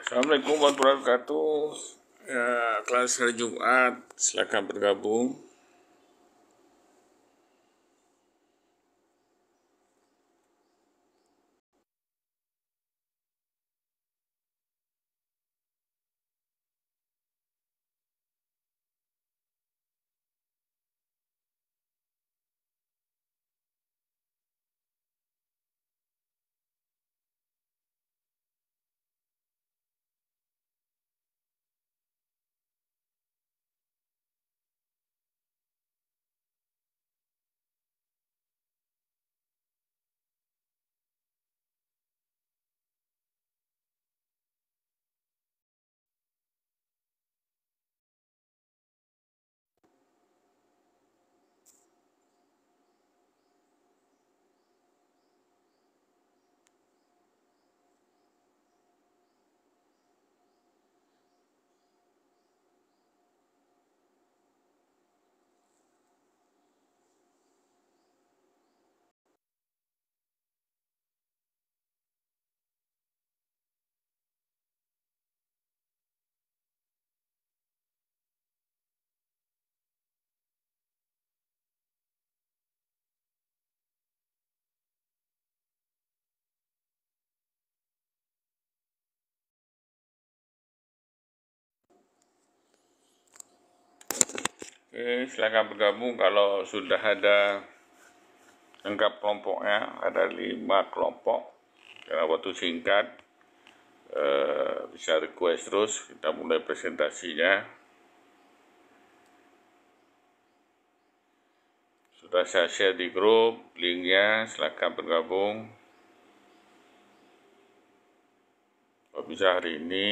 Assalamualaikum warahmatullahi wabarakatuh. Ya, kelas hari Jumat, silakan bergabung. Oke, silakan bergabung kalau sudah ada lengkap kelompoknya, ada 5 kelompok. Karena waktu singkat, bisa request terus, kita mulai presentasinya. Sudah saya share di grup, linknya, silakan bergabung. Kalau bisa hari ini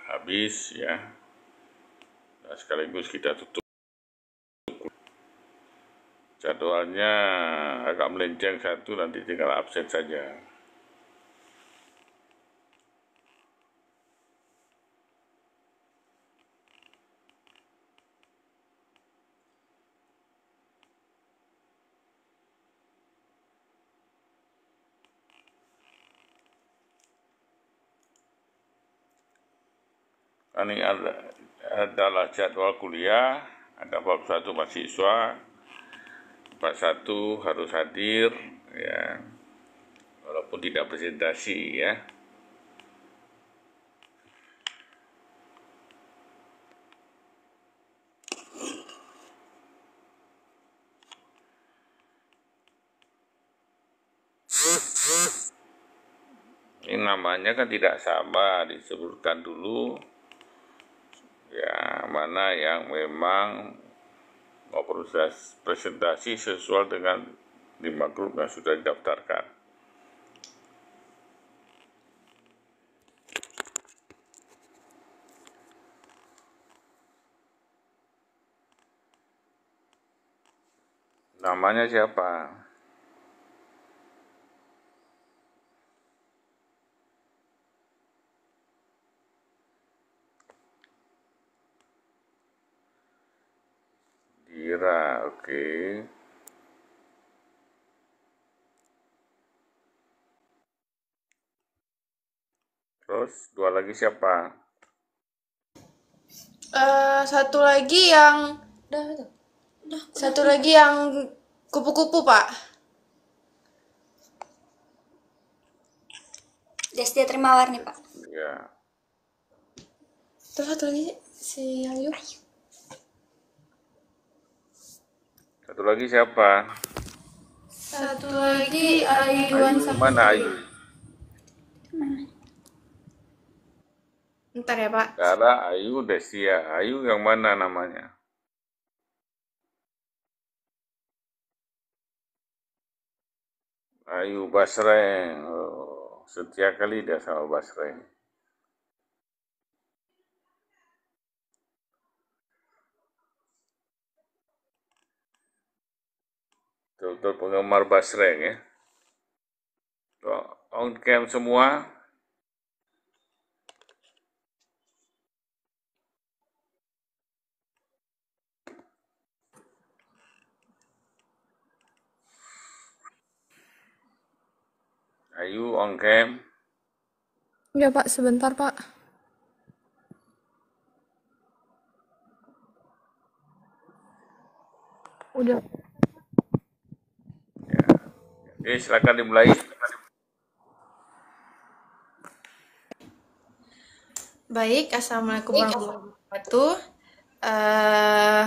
habis ya, nah, sekaligus kita tutup. Jadwalnya agak melenceng satu, nanti tinggal absen saja. Ini adalah jadwal kuliah, ada bab 1 mahasiswa, bab 1 harus hadir, ya, walaupun tidak presentasi ya. Ini namanya kan tidak sama, disebutkan dulu ya mana yang memang mau proses presentasi sesuai dengan 5 grup yang sudah didaftarkan. Namanya siapa? Dira, oke. Terus 2 lagi siapa? Satu lagi yang satu lagi yang kupu-kupu, Pak. Destia Trimawarni, Pak. Ya. Terus satu lagi si Ayu. Satu lagi siapa? Satu lagi Ayu Ayu, mana Ayu? Bentar ya, Pak. Dara, Ayu, Destia. Ayu yang mana namanya? Ayu Basreng. Oh, setia kali dia sama Basreng. Betul-betul penggemar Basreng ya. On cam semua. Ayu on cam. Ya Pak, sebentar Pak. Udah. Oke, silakan dimulai. Baik, Assalamualaikum warahmatullahi wabarakatuh. Eh,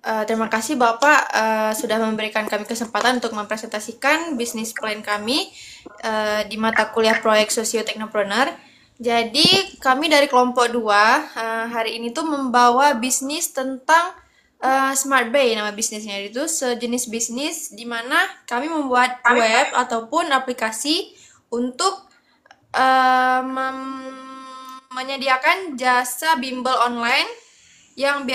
Terima kasih Bapak sudah memberikan kami kesempatan untuk mempresentasikan bisnis plan kami di mata kuliah proyek Sosio-Teknopreneur. Jadi kami dari kelompok 2 hari ini tuh membawa bisnis tentang Smart Bay, nama bisnisnya itu sejenis bisnis di mana kami membuat web ataupun aplikasi untuk menyediakan jasa bimbel online yang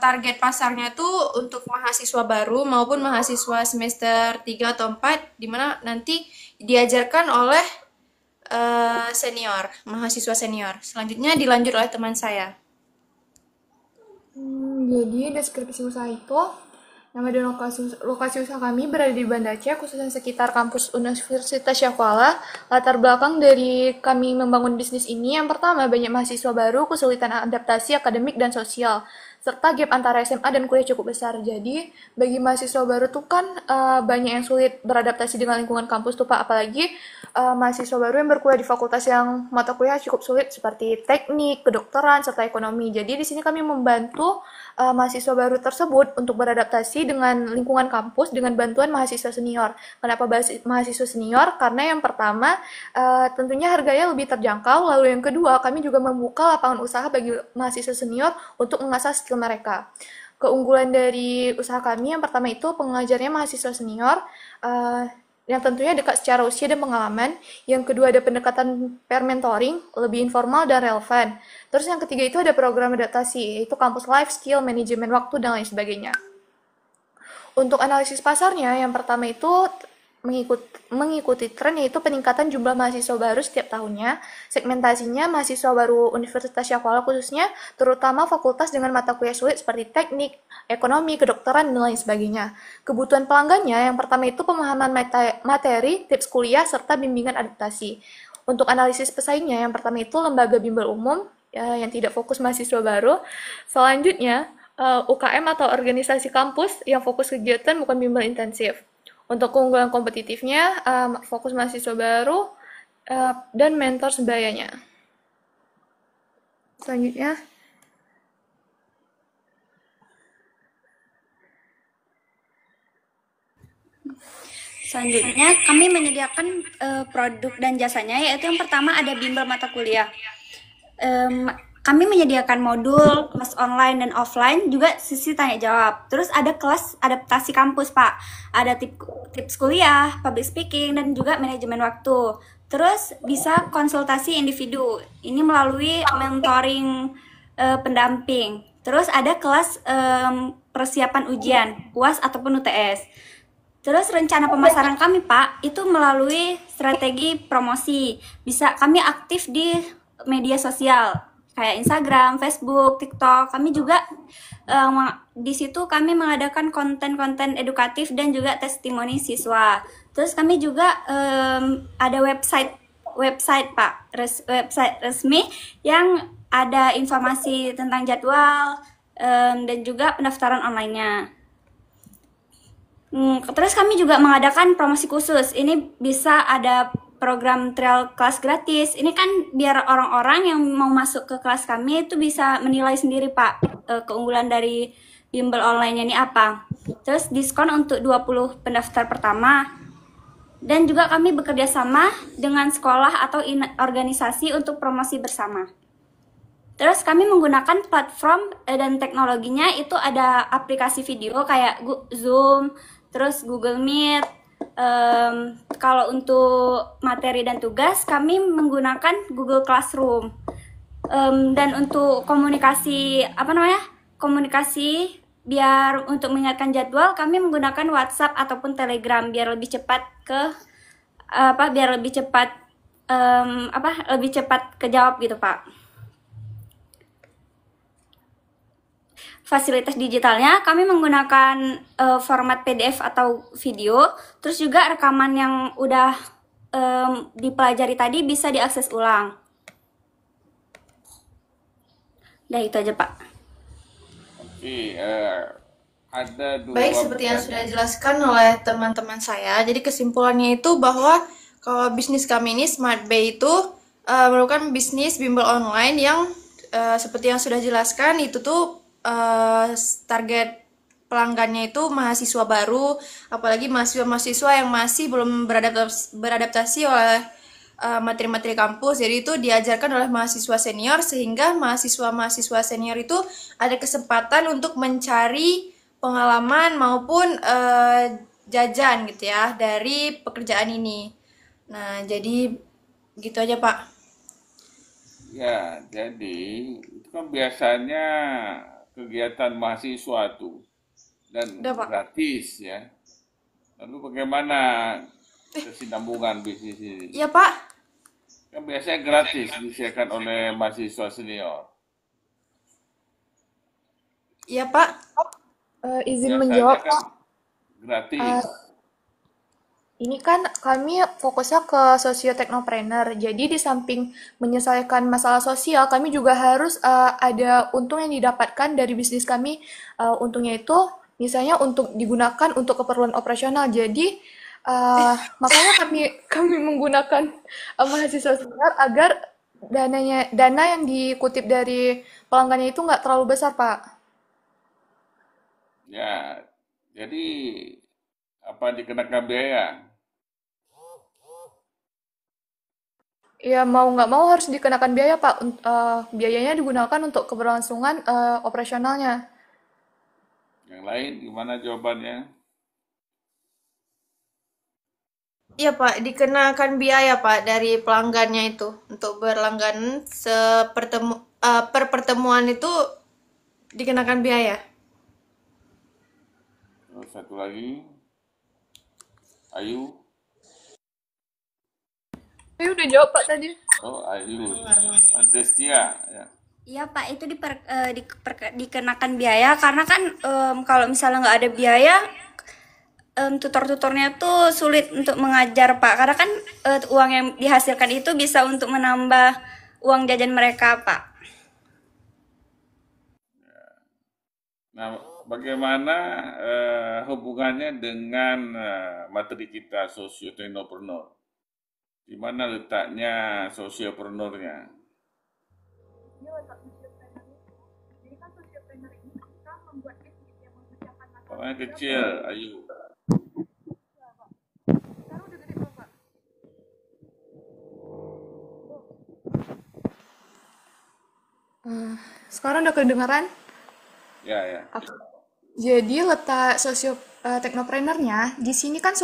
target pasarnya tuh untuk mahasiswa baru maupun mahasiswa semester 3 atau 4 di mana nanti diajarkan oleh mahasiswa senior. Selanjutnya dilanjut oleh teman saya. Jadi deskripsi usaha itu, nama dan lokasi usaha kami berada di Banda Aceh, khususnya sekitar kampus Universitas Syahkuala. Latar belakang dari kami membangun bisnis ini, yang pertama banyak mahasiswa baru, kesulitan adaptasi akademik dan sosial, serta gap antara SMA dan kuliah cukup besar. Jadi bagi mahasiswa baru tuh kan banyak yang sulit beradaptasi dengan lingkungan kampus tuh Pak, apalagi mahasiswa baru yang berkuliah di fakultas yang mata kuliah cukup sulit seperti teknik, kedokteran, serta ekonomi. Jadi di sini kami membantu mahasiswa baru tersebut untuk beradaptasi dengan lingkungan kampus dengan bantuan mahasiswa senior. Kenapa mahasiswa senior? Karena yang pertama tentunya harganya lebih terjangkau, lalu yang kedua kami juga membuka lapangan usaha bagi mahasiswa senior untuk mengasah skill mereka. Keunggulan dari usaha kami yang pertama itu pengajarnya mahasiswa senior, yang tentunya dekat secara usia dan pengalaman. Yang kedua ada pendekatan peer mentoring, lebih informal dan relevan. Terus yang ketiga itu ada program adaptasi, yaitu kampus life skill, manajemen waktu, dan lain sebagainya. Untuk analisis pasarnya, yang pertama itu mengikuti tren, yaitu peningkatan jumlah mahasiswa baru setiap tahunnya. Segmentasinya mahasiswa baru Universitas Syahkuala khususnya, terutama fakultas dengan mata kuliah sulit seperti teknik, ekonomi, kedokteran, dan lain sebagainya. Kebutuhan pelanggannya yang pertama itu pemahaman materi, tips kuliah, serta bimbingan adaptasi. Untuk analisis pesaingnya yang pertama itu lembaga bimbel umum yang tidak fokus mahasiswa baru. Selanjutnya UKM atau organisasi kampus yang fokus kegiatan bukan bimbel intensif. Untuk keunggulan kompetitifnya, fokus mahasiswa baru dan mentor sebayanya. Selanjutnya, kami menyediakan produk dan jasanya, yaitu yang pertama ada bimbel mata kuliah. Kami menyediakan modul, kelas online dan offline, juga sisi tanya jawab. Terus ada kelas adaptasi kampus, Pak. Ada tips kuliah, public speaking, dan juga manajemen waktu. Terus bisa konsultasi individu. Ini melalui mentoring pendamping. Terus ada kelas persiapan ujian, UAS ataupun UTS. Terus rencana pemasaran kami, Pak, itu melalui strategi promosi. Bisa kami aktif di media sosial kayak Instagram, Facebook, TikTok. Kami juga di situ kami mengadakan konten-konten edukatif dan juga testimoni siswa. Terus kami juga ada website Pak, website resmi yang ada informasi tentang jadwal dan juga pendaftaran online-nya. Terus kami juga mengadakan promosi khusus. Ini bisa ada program trial kelas gratis. Ini kan biar orang-orang yang mau masuk ke kelas kami itu bisa menilai sendiri, Pak, keunggulan dari bimbel online-nya ini apa. Terus diskon untuk 20 pendaftar pertama. Dan juga kami bekerja sama dengan sekolah atau organisasi untuk promosi bersama. Terus kami menggunakan platform dan teknologinya itu ada aplikasi video kayak Zoom, terus Google Meet. Kalau untuk materi dan tugas kami menggunakan Google Classroom. Dan untuk komunikasi biar untuk mengingatkan jadwal kami menggunakan WhatsApp ataupun Telegram biar lebih cepat lebih cepat kejawab gitu, Pak. Fasilitas digitalnya kami menggunakan format PDF atau video, terus juga rekaman yang udah dipelajari tadi bisa diakses ulang. Nah, itu aja, Pak. Oke, ada dua Baik, seperti yang sudah pertanyaan. dijelaskan oleh teman-teman saya, jadi kesimpulannya itu bahwa kalau bisnis kami ini Smart Bay itu merupakan bisnis bimbel online yang seperti yang sudah dijelaskan itu tuh target pelanggannya itu mahasiswa baru, apalagi mahasiswa-mahasiswa yang masih belum beradaptasi oleh materi-materi kampus. Jadi itu diajarkan oleh mahasiswa senior sehingga mahasiswa-mahasiswa senior itu ada kesempatan untuk mencari pengalaman maupun jajan gitu ya dari pekerjaan ini. Nah, jadi gitu aja, Pak. Ya, jadi itu kan biasanya kegiatan mahasiswa tuh dan Udah, Pak. gratis ya. Lalu bagaimana kesinambungan bisnis ini? Iya, Pak. Kan biasanya gratis disediakan oleh mahasiswa senior. Iya, Pak. Izin Biasanya menjawab, kan Pak. gratis. Ini kan kami fokusnya ke socio-teknopreneur. Jadi di samping menyelesaikan masalah sosial, kami juga harus ada untung yang didapatkan dari bisnis kami. Untungnya itu misalnya untuk digunakan untuk keperluan operasional. Jadi makanya kami menggunakan mahasiswa senior agar dana yang dikutip dari pelanggannya itu nggak terlalu besar, Pak. Ya, jadi apa dikenakan biaya? Ya mau nggak mau harus dikenakan biaya, Pak. Biayanya digunakan untuk keberlangsungan operasionalnya. Yang lain gimana jawabannya? Iya, Pak, dikenakan biaya, Pak, dari pelanggannya itu untuk berlangganan per pertemuan itu dikenakan biaya. Terus satu lagi, Ayu. Saya udah jawab, Pak, tadi. Oh, Ayu. Destia, ya. Iya, Pak, itu dikenakan biaya karena kan kalau misalnya nggak ada biaya, tutor-tutornya tuh sulit untuk mengajar, Pak. Karena kan uang yang dihasilkan itu bisa untuk menambah uang jajan mereka, Pak. Nah, bagaimana hubungannya dengan materi kita socio-teknopreneur? Di mana letaknya sociopreneurnya? Orangnya kecil, Ayu. Sekarang udah kedengaran? Ya, ya. Jadi letak teknopreneurnya, di sini kan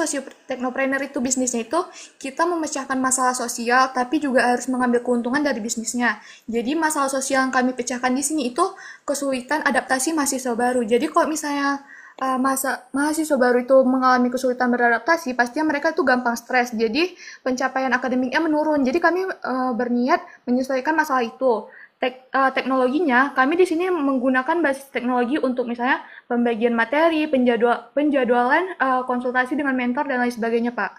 teknopreneur itu bisnisnya itu kita memecahkan masalah sosial, tapi juga harus mengambil keuntungan dari bisnisnya. Jadi masalah sosial yang kami pecahkan di sini itu kesulitan adaptasi mahasiswa baru. Jadi kalau misalnya mahasiswa baru itu mengalami kesulitan beradaptasi, pastinya mereka tuh gampang stres. Jadi pencapaian akademiknya menurun. Jadi kami berniat menyesuaikan masalah itu. Teknologinya, kami di sini menggunakan basis teknologi untuk misalnya pembagian materi, penjadwalan, konsultasi dengan mentor dan lain sebagainya, Pak.